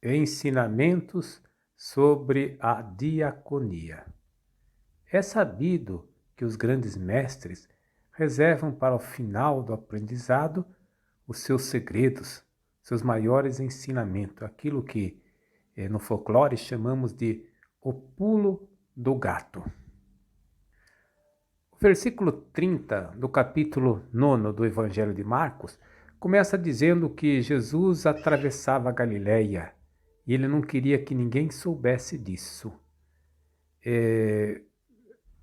Ensinamentos sobre a diaconia. É sabido que os grandes mestres reservam para o final do aprendizado os seus segredos, seus maiores ensinamentos, aquilo que no folclore chamamos de o pulo do gato. O versículo 30 do capítulo 9 do Evangelho de Marcos começa dizendo que Jesus atravessava a Galileia e ele não queria que ninguém soubesse disso.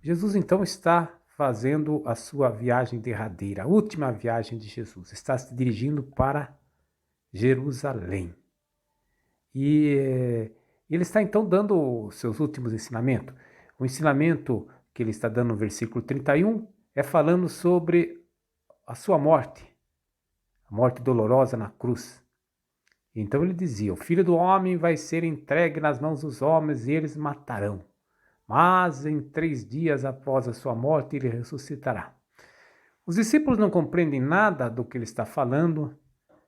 Jesus então está fazendo a sua viagem derradeira, a última viagem de Jesus, está se dirigindo para Jerusalém. E ele está então dando os seus últimos ensinamentos. O ensinamento que ele está dando no versículo 31 é falando sobre a sua morte, a morte dolorosa na cruz. Então ele dizia: o Filho do Homem vai ser entregue nas mãos dos homens e eles matarão. Mas em 3 dias após a sua morte ele ressuscitará. Os discípulos não compreendem nada do que ele está falando,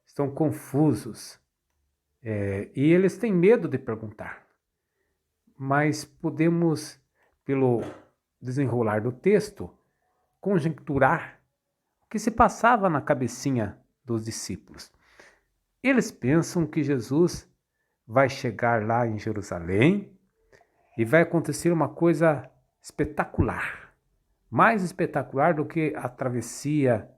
estão confusos e eles têm medo de perguntar. Mas podemos, pelo desenrolar do texto, conjecturar o que se passava na cabecinha dos discípulos. Eles pensam que Jesus vai chegar lá em Jerusalém e vai acontecer uma coisa espetacular, mais espetacular do que a travessia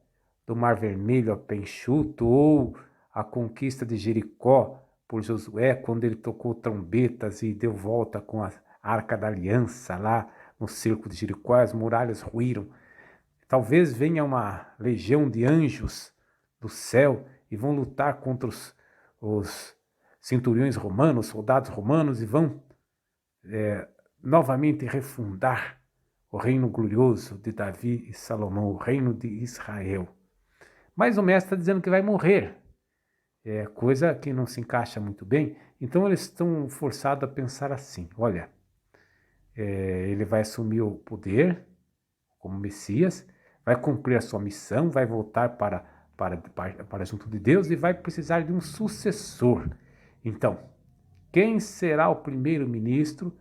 do Mar Vermelho a pé enxuto ou a conquista de Jericó por Josué, quando ele tocou trombetas e deu volta com a Arca da Aliança lá no cerco de Jericó, as muralhas ruíram. Talvez venha uma legião de anjos do céu e vão lutar contra os centuriões romanos, soldados romanos, e vão novamente refundar o reino glorioso de Davi e Salomão, o reino de Israel. Mas o mestre está dizendo que vai morrer, coisa que não se encaixa muito bem. Então eles estão forçados a pensar assim: olha, ele vai assumir o poder como Messias, vai cumprir a sua missão, vai voltar para junto de Deus e vai precisar de um sucessor. Então, quem será o primeiro-ministro?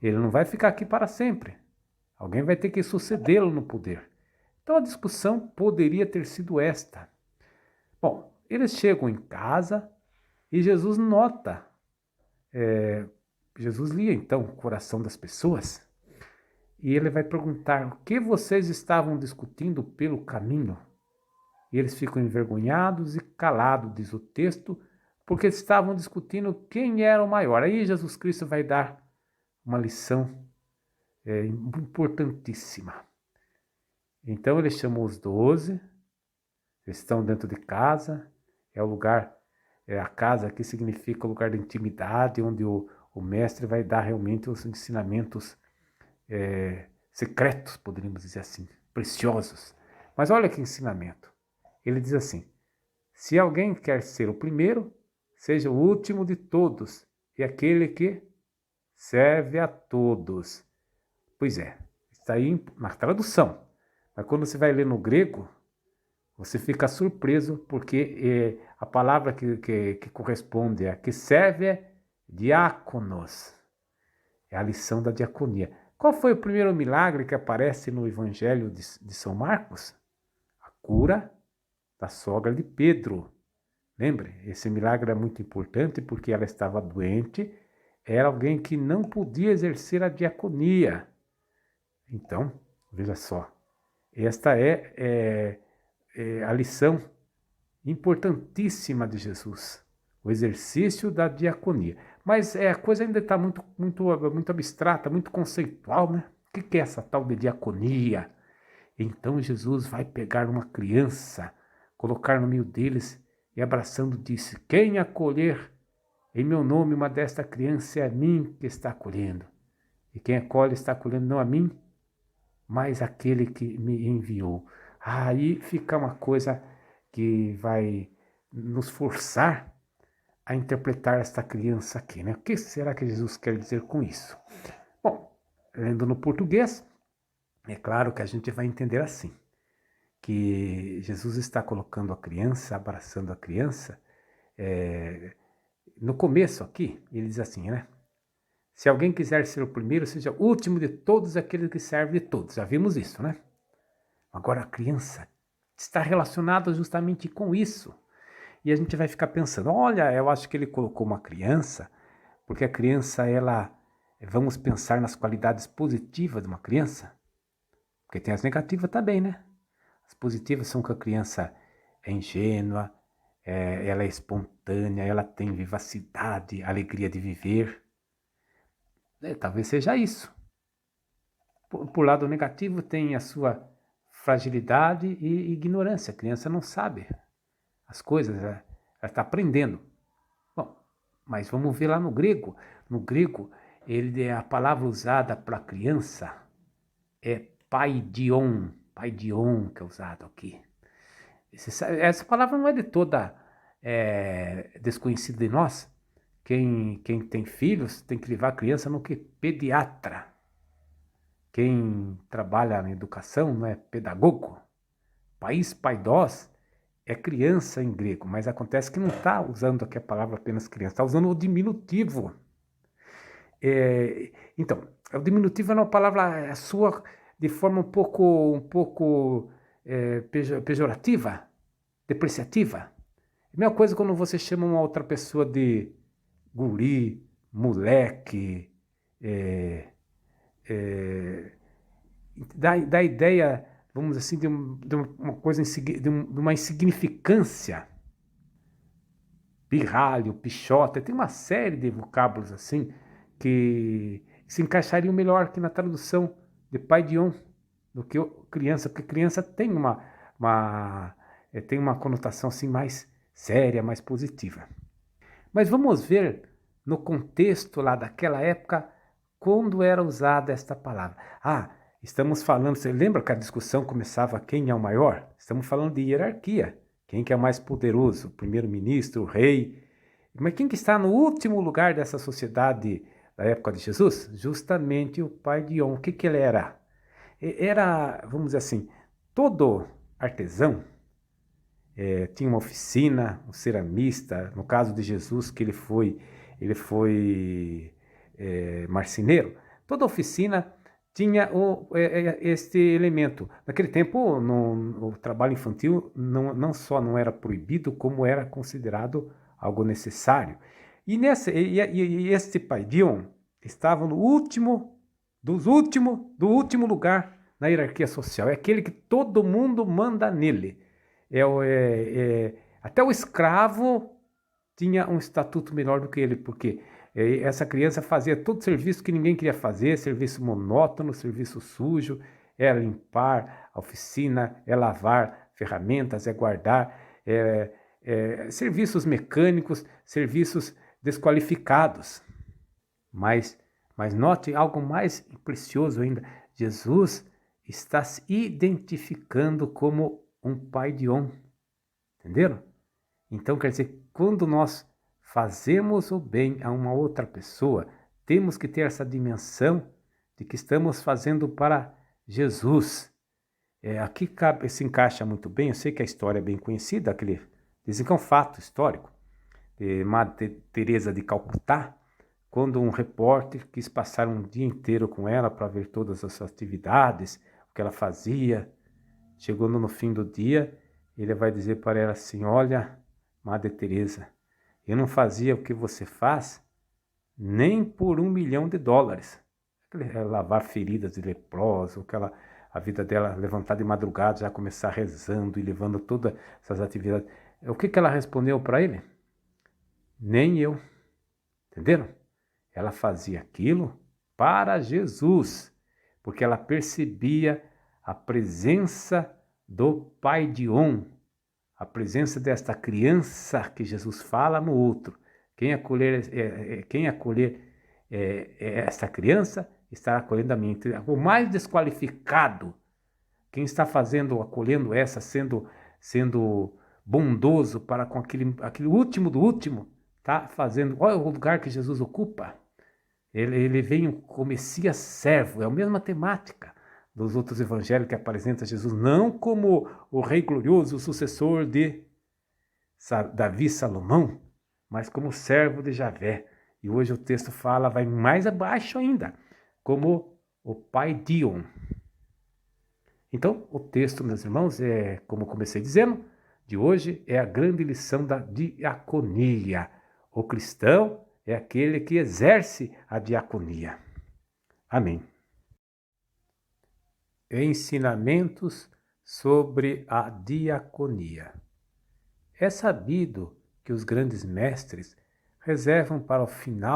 Ele não vai ficar aqui para sempre. Alguém vai ter que sucedê-lo no poder. Então a discussão poderia ter sido esta. Bom, eles chegam em casa e Jesus nota. Jesus lia então o coração das pessoas e ele vai perguntar: o que vocês estavam discutindo pelo caminho? E eles ficam envergonhados e calados, diz o texto, porque estavam discutindo quem era o maior. Aí Jesus Cristo vai dar uma lição importantíssima. Então ele chamou os 12, eles estão dentro de casa, é o lugar, a casa aqui significa o lugar da intimidade, onde o mestre vai dar realmente os ensinamentos secretos, poderíamos dizer assim, preciosos. Mas olha que ensinamento. Ele diz assim: se alguém quer ser o primeiro, seja o último de todos e aquele que serve a todos. Pois é, está aí na tradução. Mas quando você vai ler no grego, você fica surpreso, porque a palavra que corresponde a que serve é diáconos. É a lição da diaconia. Qual foi o primeiro milagre que aparece no Evangelho de São Marcos? A cura da sogra de Pedro. Lembre, esse milagre é muito importante porque ela estava doente, era alguém que não podia exercer a diaconia. Então, veja só, esta é a lição importantíssima de Jesus, o exercício da diaconia. Mas a coisa ainda está muito abstrata, muito conceitual, né? O que é essa tal de diaconia? Então Jesus vai pegar uma criança, colocar no meio deles e abraçando disse: quem acolher em meu nome uma desta criança é a mim que está acolhendo. E quem acolhe está acolhendo não a mim, mas aquele que me enviou. Aí fica uma coisa que vai nos forçar a interpretar esta criança aqui, né? O que será que Jesus quer dizer com isso? Bom, lendo no português, é claro que a gente vai entender assim, que Jesus está colocando a criança, abraçando a criança, no começo aqui, ele diz assim, né? Se alguém quiser ser o primeiro, seja o último de todos aqueles que servem de todos. Já vimos isso, né? Agora a criança está relacionada justamente com isso. E a gente vai ficar pensando, olha, eu acho que ele colocou uma criança, porque a criança, vamos pensar nas qualidades positivas de uma criança, porque tem as negativas também, né? As positivas são que a criança é ingênua, ela é espontânea, ela tem vivacidade, alegria de viver. Talvez seja isso. Por lado negativo tem a sua fragilidade e ignorância. A criança não sabe as coisas, ela está aprendendo. Bom, mas vamos ver lá no grego. No grego, a palavra usada para criança é paidion. Paidion que é usado aqui. Essa palavra não é de toda desconhecida de nós. Quem tem filhos tem que levar a criança no que? Pediatra. Quem trabalha na educação não é pedagogo. Paidos é criança em grego, mas acontece que não está usando aqui a palavra apenas criança, está usando o diminutivo. Então, o diminutivo é uma palavra sua de forma um pouco pejorativa, depreciativa. A mesma coisa quando você chama uma outra pessoa de guri, moleque, dá ideia, vamos dizer assim, de uma coisa, de uma insignificância. Pirralho, pichota, tem uma série de vocábulos assim que se encaixariam melhor que na tradução de paidion do que criança, porque criança tem tem uma conotação assim mais séria, mais positiva. Mas vamos ver no contexto lá daquela época quando era usada esta palavra. Estamos falando, você lembra que a discussão começava quem é o maior? Estamos falando de hierarquia. Quem que é mais poderoso? O primeiro-ministro, o rei. Mas quem que está no último lugar dessa sociedade da época de Jesus? Justamente o paidion. O que ele era? Era, vamos dizer assim, todo artesão tinha uma oficina, um ceramista. No caso de Jesus, que ele foi marceneiro. Toda oficina tinha este elemento. Naquele tempo, o trabalho infantil não só não era proibido, como era considerado algo necessário. E este paidion estava no último lugar na hierarquia social. É aquele que todo mundo manda nele. Até o escravo tinha um estatuto melhor do que ele, porque essa criança fazia todo serviço que ninguém queria fazer, serviço monótono, serviço sujo, é limpar a oficina, é lavar ferramentas, é guardar, serviços mecânicos, serviços desqualificados. Mas note algo mais precioso ainda, Jesus está se identificando como um paidion, entenderam? Então quer dizer, quando nós fazemos o bem a uma outra pessoa, temos que ter essa dimensão de que estamos fazendo para Jesus. Aqui se encaixa muito bem, eu sei que a história é bem conhecida, dizem que é um fato histórico, de Madre Teresa de Calcutá, quando um repórter quis passar um dia inteiro com ela para ver todas as suas atividades, o que ela fazia. Chegou no fim do dia, ele vai dizer para ela assim, olha, Madre Teresa, eu não fazia o que você faz nem por $1 milhão. Lavar feridas de leproso, a vida dela levantar de madrugada, já começar rezando e levando todas essas atividades. O que ela respondeu para ele? Nem eu. Entenderam? Ela fazia aquilo para Jesus, porque ela percebia a presença do paidion, a presença desta criança que Jesus fala no outro. Quem acolher esta criança está acolhendo a mim. O mais desqualificado, quem está acolhendo essa, sendo bondoso para com aquele último do último, está fazendo. Olha o lugar que Jesus ocupa. Ele vem como Messias servo, é a mesma temática dos outros evangelhos que apresenta Jesus, não como o rei glorioso, o sucessor de Davi Salomão, mas como servo de Javé. E hoje o texto fala, vai mais abaixo ainda, como o pai Dion. Então, o texto, meus irmãos, como comecei dizendo, de hoje é a grande lição da diaconia. O cristão é aquele que exerce a diaconia. Amém. Ensinamentos sobre a diaconia. É sabido que os grandes mestres reservam para o final